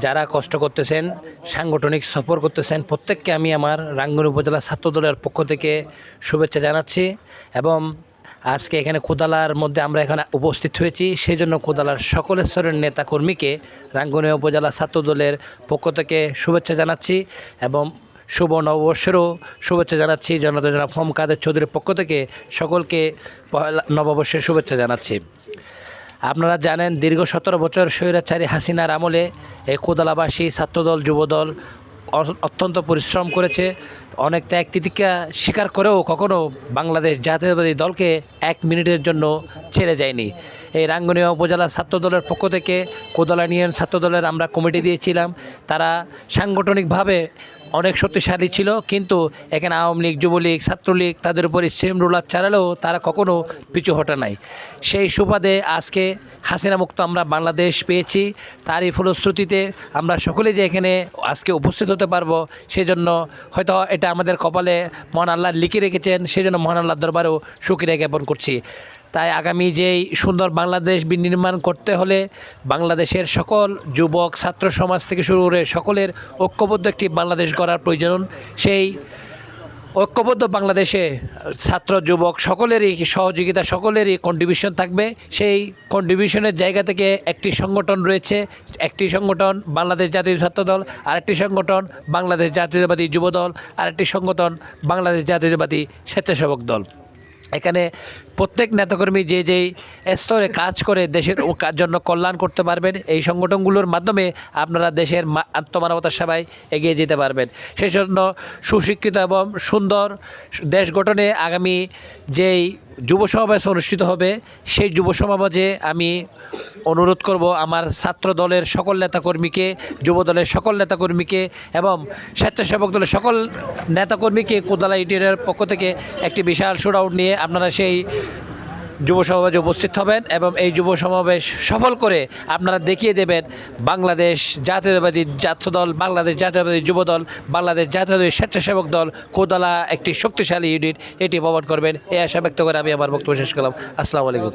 যারা কষ্ট করতেছেন, সাংগঠনিক সফর করতেছেন, প্রত্যেককে আমি আমার রাঙ্গুনি উপজেলা ছাত্রদলের পক্ষ থেকে শুভেচ্ছা জানাচ্ছি। এবং আজকে এখানে কোদালার মধ্যে আমরা এখানে উপস্থিত হয়েছি, সেই জন্য কোদালার সকল স্তরের নেতাকর্মীকে রাঙ্গুনি উপজেলা ছাত্রদলের পক্ষ থেকে শুভেচ্ছা জানাচ্ছি এবং শুভ নববর্ষেরও শুভেচ্ছা জানাচ্ছি। জনতা জনাব হোম কাদের চৌধুরীর পক্ষ থেকে সকলকে পহেলা নববর্ষের শুভেচ্ছা জানাচ্ছি। আপনারা জানেন, দীর্ঘ 17 বছর স্বৈরাচারী হাসিনার আমলে এই কোদালাবাসী ছাত্রদল যুবদল অত্যন্ত পরিশ্রম করেছে, অনেক ত্যাগ তিতিক্ষা স্বীকার করেও কখনো বাংলাদেশ জাতীয়তাবাদী দলকে 1 মিনিটের জন্য ছেড়ে যায়নি। এই রাঙ্গুনিয়া উপজেলা ছাত্রদলের পক্ষ থেকে কোদালা ইউনিয়ন ছাত্রদলের আমরা কমিটি দিয়েছিলাম। তারা সাংগঠনিকভাবে অনেক শক্তিশালী ছিল, কিন্তু এখানে আওয়ামী লীগ, যুবলীগ, ছাত্রলীগ তাদের উপর স্ট্রিম রুলার চালালেও তারা কখনো পিছু হটে নাই। সেই সুবাদে আজকে হাসিনা মুক্ত আমরা বাংলাদেশ পেয়েছি। তারই ফলশ্রুতিতে আমরা সকলে যে এখানে আজকে উপস্থিত হতে পারবো, সেজন্য হয়তো এটা আমাদের কপালে মহান আল্লাহ লিখে রেখেছেন, সেই জন্য মহান আল্লাহর দরবারেও শুকরিয়া জ্ঞাপন করছি। তাই আগামী যেই সুন্দর বাংলাদেশ বিনির্মাণ করতে হলে বাংলাদেশের সকল যুবক ছাত্র সমাজ থেকে শুরু করে সকলের ঐক্যবদ্ধ একটি বাংলাদেশ গড়ার প্রয়োজন। সেই ঐক্যবদ্ধ বাংলাদেশে ছাত্র যুবক সকলেরই সহযোগিতা, সকলেরই কন্ট্রিবিউশন থাকবে। সেই কন্ট্রিবিউশনের জায়গা থেকে একটি সংগঠন রয়েছে, একটি সংগঠন বাংলাদেশ জাতীয় ছাত্রদল, আরেকটি সংগঠন বাংলাদেশ জাতীয়তাবাদী যুবদল, আরেকটি সংগঠন বাংলাদেশ জাতীয়তাবাদী স্বেচ্ছাসেবক দল। এখানে প্রত্যেক নেতাকর্মী যে যেই স্তরে কাজ করে দেশের জন্য কল্যাণ করতে পারবেন, এই সংগঠনগুলোর মাধ্যমে আপনারা দেশের আত্মমানবতার সেবায় এগিয়ে যেতে পারবেন। সেই জন্য সুশিক্ষিত এবং সুন্দর দেশ গঠনে আগামী যেই যুব সমাবেশ অনুষ্ঠিত হবে, সেই যুব সমাবেশে আমি অনুরোধ করব আমার ছাত্র দলের সকল নেতাকর্মীকে, যুব দলের সকল নেতাকর্মীকে এবং স্বেচ্ছাসেবক দলের সকল নেতাকর্মীকে কোদালা ইউনিয়নের পক্ষ থেকে একটি বিশাল শুটআউট নিয়ে আপনারা সেই যুব সমাবেশে উপস্থিত হবেন এবং এই যুব সমাবেশ সফল করে আপনারা দেখিয়ে দেবেন বাংলাদেশ জাতীয়তাবাদী ছাত্রদল, বাংলাদেশ জাতীয়তাবাদী যুবদল, বাংলাদেশ জাতীয়তাবাদী স্বেচ্ছাসেবক দল কোদালা একটি শক্তিশালী ইউনিট, এটি প্রমাণ করবেন। এই আশা ব্যক্ত করে আমি আমার বক্তব্য শেষ করলাম। আসসালামু আলাইকুম।